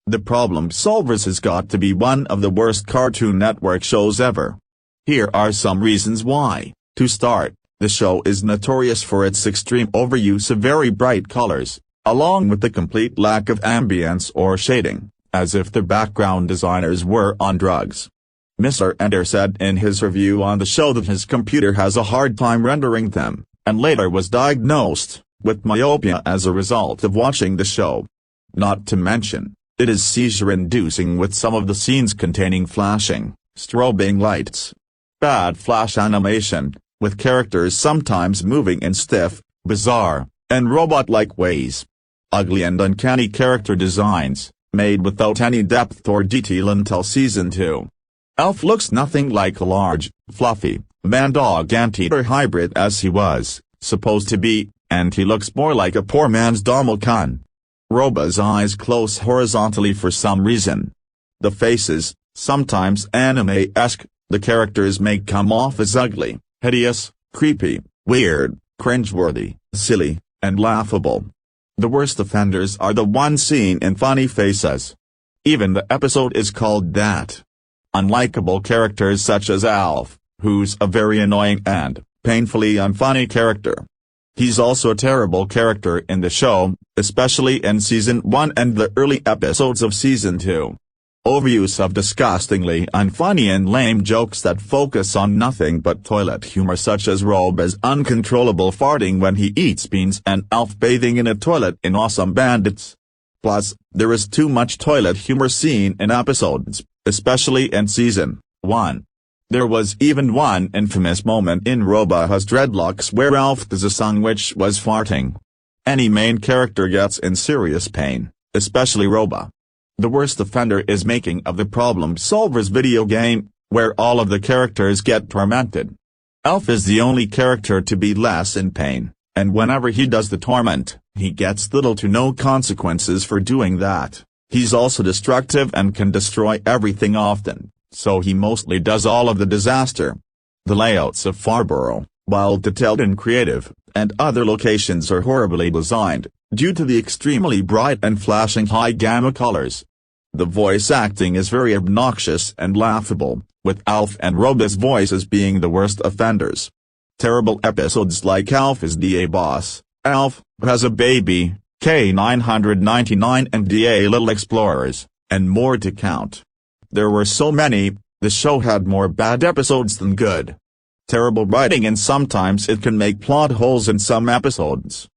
The Problem Solverz has got to be one of the worst Cartoon Network shows ever. Here are some reasons why. To start, the show is notorious for its extreme overuse of very bright colors, along with the complete lack of ambience or shading, as if the background designers were on drugs. Mr. Ender said in his review on the show that his computer has a hard time rendering them, and later was diagnosed with myopia as a result of watching the show. Not to mention, it is seizure-inducing with some of the scenes containing flashing, strobing lights, bad flash animation, with characters sometimes moving in stiff, bizarre, and robot-like ways. Ugly and uncanny character designs, made without any depth or detail until Season 2. Alf looks nothing like a large, fluffy, man-dog anteater hybrid as he was supposed to be, and he looks more like a poor man's Donald Duck. Roba's eyes close horizontally for some reason. The faces, sometimes anime-esque, the characters make come off as ugly, hideous, creepy, weird, cringeworthy, silly, and laughable. The worst offenders are the ones seen in funny faces. Even the episode is called that. Unlikable characters such as Alf, who's a very annoying and painfully unfunny character. He's also a terrible character in the show, especially in Season 1 and the early episodes of Season 2. Overuse of disgustingly unfunny and lame jokes that focus on nothing but toilet humor, such as Roba's uncontrollable farting when he eats beans and Alf bathing in a toilet in Awesome Bandits. Plus, there is too much toilet humor seen in episodes, especially in Season 1. There was even one infamous moment in Roba Has Dreadlocks where Alf does a song which was farting. Any main character gets in serious pain, especially Roba. The worst offender is making of the Problem Solverz video game, where all of the characters get tormented. Alf is the only character to be less in pain, and whenever he does the torment, he gets little to no consequences for doing that. He's also destructive and can destroy everything often, so he mostly does all of the disaster. The layouts of Farborough, while detailed and creative, and other locations are horribly designed, due to the extremely bright and flashing high-gamma colors. The voice acting is very obnoxious and laughable, with Alf and Roba's voices being the worst offenders. Terrible episodes like Alf is DA Boss, Alf Has a Baby, K999 and DA Little Explorers, and more to count. There were so many, the show had more bad episodes than good. Terrible writing, and sometimes it can make plot holes in some episodes.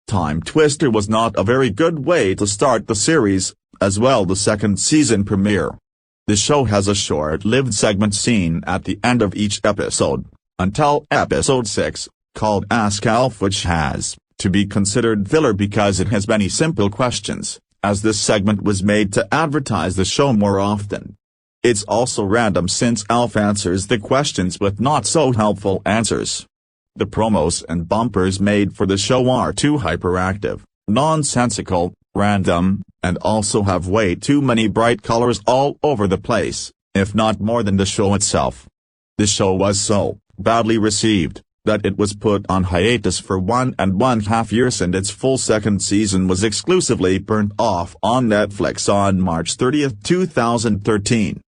Time Twister was not a very good way to start the series, as well the second season premiere. The show has a short-lived segment scene at the end of each episode, until episode 6, called Ask Alf, which has to be considered filler because it has many simple questions, as this segment was made to advertise the show more often. It's also random since Alf answers the questions with not so helpful answers. The promos and bumpers made for the show are too hyperactive, nonsensical, random, and also have way too many bright colors all over the place, if not more than the show itself. The show was so badly received that it was put on hiatus for 1.5 years, and its full second season was exclusively burnt off on Netflix on March 30, 2013.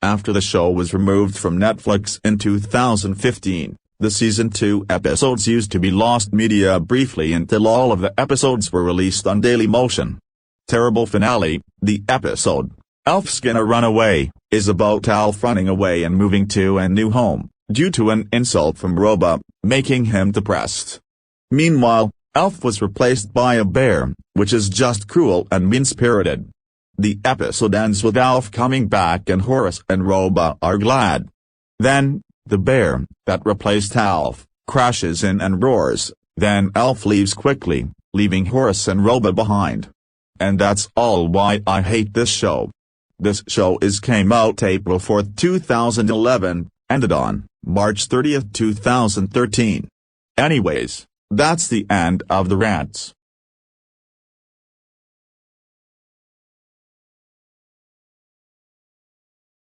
After the show was removed from Netflix in 2015, the Season 2 episodes used to be lost media briefly until all of the episodes were released on Dailymotion. Terrible finale. The episode, Alf's Gonna Run Away, is about Alf running away and moving to a new home, due to an insult from Roba, making him depressed. Meanwhile, Alf was replaced by a bear, which is just cruel and mean-spirited. The episode ends with Alf coming back and Horace and Roba are glad. Then, the bear, that replaced Alf, crashes in and roars, then Alf leaves quickly, leaving Horace and Roba behind. And that's all why I hate this show. This show came out April 4, 2011, ended on March 30, 2013. Anyways, that's the end of the rants.